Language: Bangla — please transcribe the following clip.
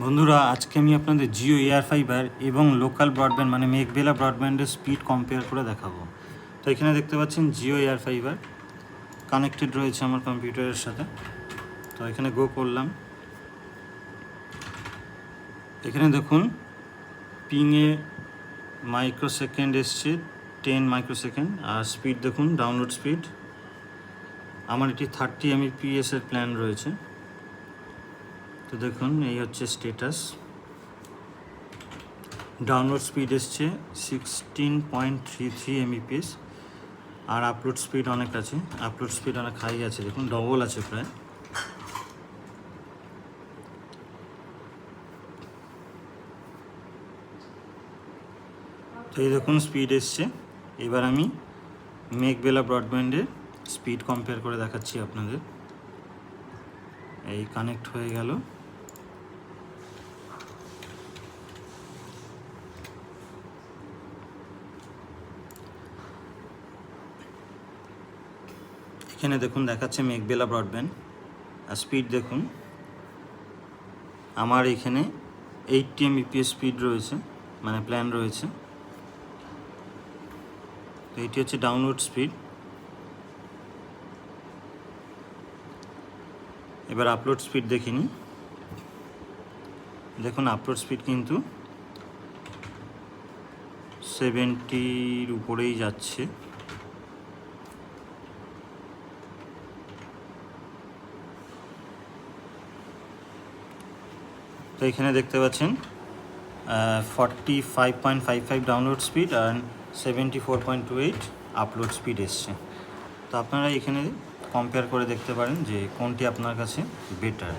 বন্ধুরা, আজকে আমি আপনাদের জিও এয়ার ফাইবার এবং লোকাল ব্রডব্যান্ড মানে মেঘবেলা ব্রডব্যান্ডের স্পিড কম্পেয়ার করে দেখাবো। তো এখানে দেখতে পাচ্ছেন জিও এয়ার ফাইবার কানেক্টেড রয়েছে আমার কম্পিউটারের সাথে। তো এখানে গো করলাম। এখানে দেখুন পিংয়ে মাইক্রোসেকেন্ড এসছে 10 মাইক্রোসেকেন্ড, আর স্পিড দেখুন ডাউনলোড স্পিড আমার এটি 30 Mbps এর প্ল্যান রয়েছে। তো দেখুন এই হচ্ছে স্ট্যাটাস। ডাউনলোড স্পিড এসছে 16.33 Mbps, আর আপলোড স্পিড অনেক আছে, আপলোড স্পিড অনেক হাই আছে, দেখুন ডবল আছে প্রায়। তো এই দেখুন স্পিড এসছে। এবার আমি মেঘবেলা ব্রডব্যান্ডের স্পিড কম্পেয়ার করে দেখাচ্ছি আপনাদের। এই কানেক্ট হয়ে গেল। এখানে দেখুন দেখাচ্ছে মেঘবেলা ব্রডব্যান্ড, আর স্পিড দেখুন আমার এখানে 80 Mbps স্পিড রয়েছে, মানে প্ল্যান রয়েছে। তো এটি হচ্ছে ডাউনলোড স্পিড। এবার আপলোড স্পিড দেখিনি। দেখুন আপলোড স্পিড কিন্তু 70-র উপরেই যাচ্ছে। তো এখানে দেখতে পাচ্ছেন 45.55 ডাউনলোড স্পিড আর 74.28 আপলোড স্পিড এসছে। তো আপনারা এখানে কম্পেয়ার করে দেখতে পারেন যে কোনটি আপনার কাছে বেটার।